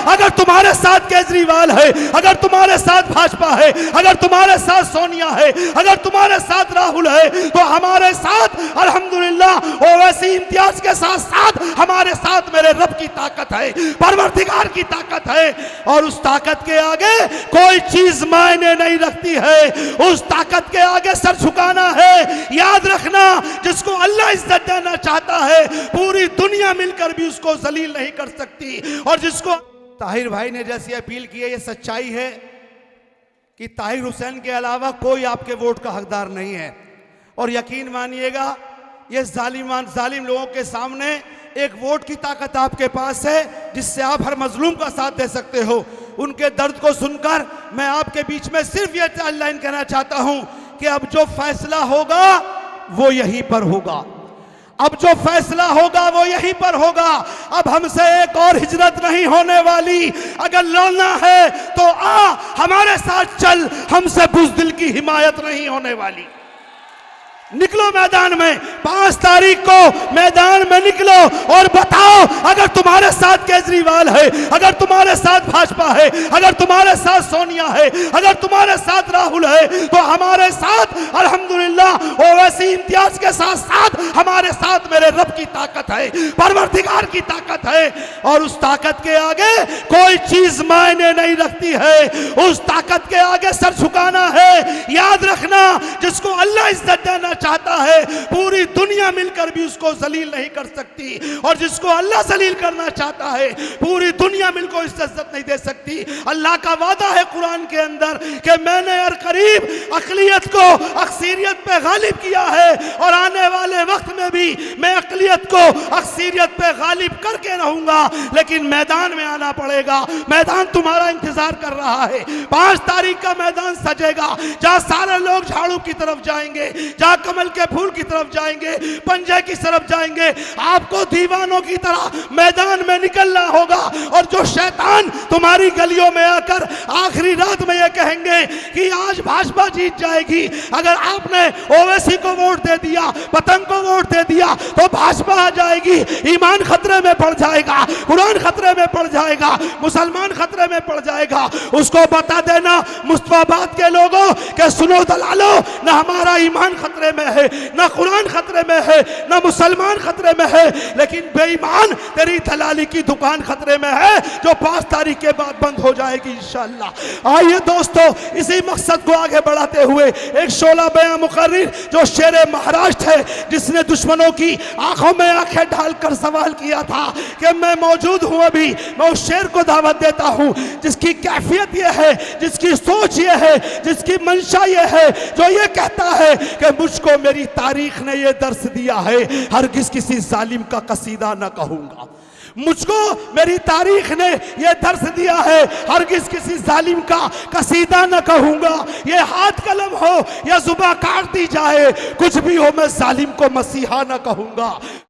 अगर तुम्हारे साथ केजरीवाल है, अगर तुम्हारे साथ भाजपा है, अगर तुम्हारे साथ सोनिया है, अगर तुम्हारे साथ राहुल है, तो हमारे साथ अल्हम्दुलिल्लाह ओवैसी इम्तियाज के साथ साथ हमारे साथ मेरे रब की ताकत है, परवरदिगार की ताकत है। और उस ताकत के आगे कोई चीज मायने नहीं रखती है। उस ताकत के आगे सर झुकाना है। याद रखना, जिसको अल्लाह इज्जत देना चाहता है पूरी दुनिया मिलकर भी उसको जलील नहीं कर सकती। और जिसको ताहिर भाई ने जैसी अपील की है, ये सच्चाई है कि ताहिर हुसैन के अलावा कोई आपके वोट का हकदार नहीं है। और यकीन मानिएगा, ये जालिम लोगों के सामने एक वोट की ताकत आपके पास है, जिससे आप हर मजलूम का साथ दे सकते हो। उनके दर्द को सुनकर मैं आपके बीच में सिर्फ ये लाइन कहना चाहता हूं कि अब जो फैसला होगा वो यहीं पर होगा। अब जो फैसला होगा वो यहीं पर होगा। अब हमसे एक और हिजरत नहीं होने वाली। अगर लड़ना है तो आ हमारे साथ चल, हमसे बुज़दिल की हिमायत नहीं होने वाली। निकलो मैदान में, 5 तारीख को मैदान में निकलो और बताओ, अगर तुम्हारे साथ केजरीवाल है, अगर तुम्हारे साथ भाजपा है, अगर तुम्हारे साथ सोनिया है, अगर तुम्हारे साथ राहुल है, तो हमारे साथ अल्हम्दुलिल्लाह ओवैसी इम्तियाज के साथ साथ हमारे साथ मेरे रब की ताकत है, परवरदिगार की ताकत है। और उस ताकत के आगे कोई चीज मायने नहीं रखती है। उस ताकत के आगे सर झुकाना है। याद रखना, जिसको अल्लाह इज्जत देना चाहता है पूरी दुनिया मिलकर भी उसको जलील नहीं कर सकती। और जिसको अल्लाह जलील करना चाहता है पूरी दुनिया मिलकर इससे इज्जत नहीं दे सकती। अल्लाह का वादा है कुरान के अंदर कि मैंने हर करीब अकलियत को अक्सरियत पे गालिब किया है, और आने वाले वक्त में भी मैं अकलियत को अक्सरियत पे गालिब करके रहूंगा। लेकिन मैदान में आना पड़ेगा। मैदान तुम्हारा इंतजार कर रहा है। 5 तारीख का मैदान सजेगा, जहां सारे लोग झाड़ू की तरफ जाएंगे, जहां कमल के फूल की तरफ जाएंगे, पंजे की तरफ जाएंगे। आपको दीवानों की तरह मैदान में निकलना होगा। और जो शैतान तुम्हारी गलियों में आकर आखिरी रात में यह कहेंगे कि आज भाजपा जीत जाएगी, अगर आपने ओवैसी को वोट दे दिया, पतंग को वोट दे दिया, तो भाजपा आ जाएगी। ईमान खतरे में पड़ जाएगा, कुरान खतरे में पड़ जाएगा, मुसलमान खतरे में पड़ जाएगा। उसको बता देना मुस्तफाबाद के लोगों कि सुनो दलालो, ना हमारा ईमान खतरे में है, ना कुरान खतरे में है, ना मुसलमान खतरे में है, लेकिन बेईमान तेरी दलाली की दुकान खतरे में है, जो 5 तारीख के बाद बंद हो जाएगी इंशाअल्लाह। आइए दोस्तों, इसी मकसद को आगे बढ़ाते हुए एक शोला बयां मुकर्रिर जो शेरे महाराष्ट्र है, जिसने दुश्मनों की आंखों में आंखें डालकर सवाल किया था कि मैं मौजूद हूं अभी, मैं उस शेर को दावत देता हूं जिसकी कैफियत यह है, जिसकी सोच यह है, जिसकी मंशा यह है, जो ये कहता है कि मुझको मेरी तारीख ने यह दर्स दिया है, हरगिज किसी जालिम का कसीदा न कहूंगा। मुझको मेरी तारीख ने यह दर्स दिया है, हरगिज किसी जालिम का कसीदा न कहूंगा। ये हाथ कलम हो या जुबान काट दी जाए, कुछ भी हो मैं जालिम को मसीहा न कहूंगा।